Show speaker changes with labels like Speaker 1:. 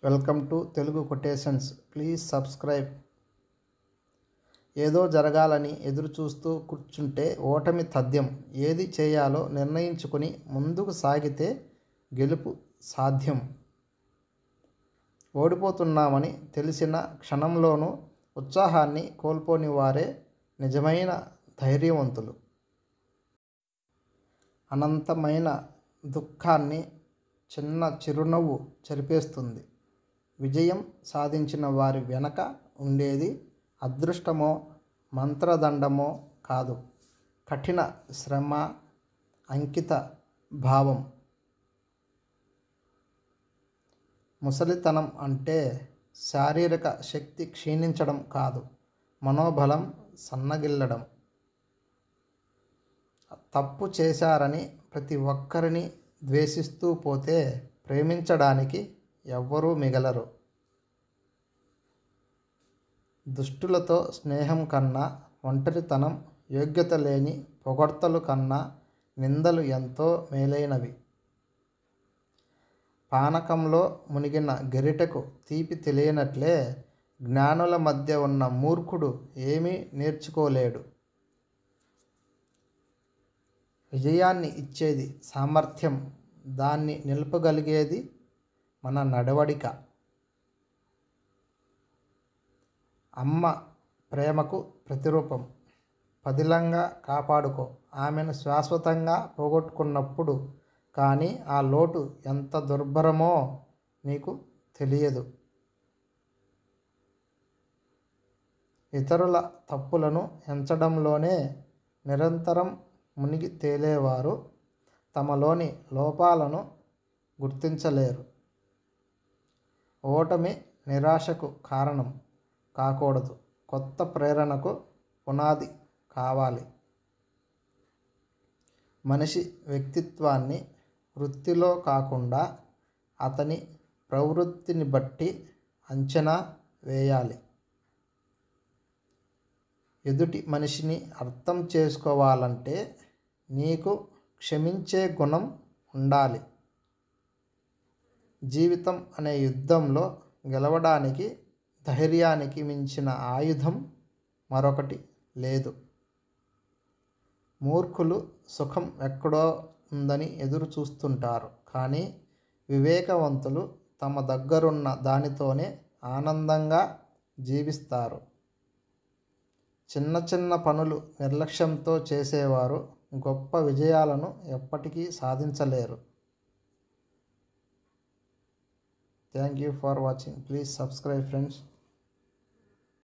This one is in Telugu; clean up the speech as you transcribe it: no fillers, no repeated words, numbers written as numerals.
Speaker 1: Welcome to Telugu quotations. Please subscribe. ఏదో జరగాలని ఎదురు చూస్తూ కూర్చుంటే ఓటమి తథ్యం. ఏది చేయాలో నిర్ణయించుకుని ముందుకు సాగితే గెలుపు సాధ్యం. ఓడిపోతున్నామని తెలిసిన క్షణంలోనూ ఉత్సాహాన్ని కోల్పోని వారే నిజమైన ధైర్యవంతులు. అనంతమైన దుఃఖాన్ని చిన్న చిరునవ్వు చెరిపేస్తుంది. విజయం సాధించిన వారి వెనక ఉండేది అదృష్టమో మంత్రదండమో కాదు, కఠిన శ్రమ, అంకిత భావం. ముసలితనం అంటే శారీరక శక్తి క్షీణించడం కాదు, మనోబలం సన్నగిల్లడం. తప్పు చేశారని ప్రతి ఒక్కరిని ద్వేషిస్తూ పోతే ప్రేమించడానికి ఎవ్వరూ మిగలరు. దుష్టులతో స్నేహం కన్నా ఒంటరితనం, యోగ్యత లేని పొగడ్తలు కన్నా నిందలు ఎంతో మేలైనవి. పానకంలో మునిగిన గరిటెకు తీపి తెలియనట్లే జ్ఞానుల మధ్య ఉన్న మూర్ఖుడు ఏమీ నేర్చుకోలేడు. విజయాన్ని ఇచ్చేది సామర్థ్యం, దాన్ని నిలుపగలిగేది మన నడవడిక. అమ్మ ప్రేమకు ప్రతిరూపం. పదిలంగా కాపాడుకో, ఆమెను శాశ్వతంగా పోగొట్టుకున్నప్పుడు కానీ ఆ లోటు ఎంత దుర్భరమో నీకు తెలియదు. ఇతరుల తప్పులను ఎంచడంలోనే నిరంతరం మునిగి తేలేవారు తమలోని లోపాలను గుర్తించలేరు. ఓటమి నిరాశకు కారణం కాకూడదు, కొత్త ప్రేరణకు పునాది కావాలి. మనిషి వ్యక్తిత్వాన్ని వృత్తిలో కాకుండా అతని ప్రవృత్తిని బట్టి అంచనా వేయాలి. ఎదుటి మనిషిని అర్థం చేసుకోవాలంటే నీకు క్షమించే గుణం ఉండాలి. జీవితం అనే యుద్ధంలో గెలవడానికి ధైర్యానికి మించిన ఆయుధం మరొకటి లేదు. మూర్ఖులు సుఖం ఎక్కడో ఉందని ఎదురు చూస్తుంటారు, కానీ వివేకవంతులు తమ దగ్గరున్న దానితోనే ఆనందంగా జీవిస్తారు. చిన్న చిన్న పనులు నిర్లక్ష్యంతో చేసేవారు గొప్ప విజయాలను ఎప్పటికీ సాధించలేరు. Thank you for watching. Please subscribe friends.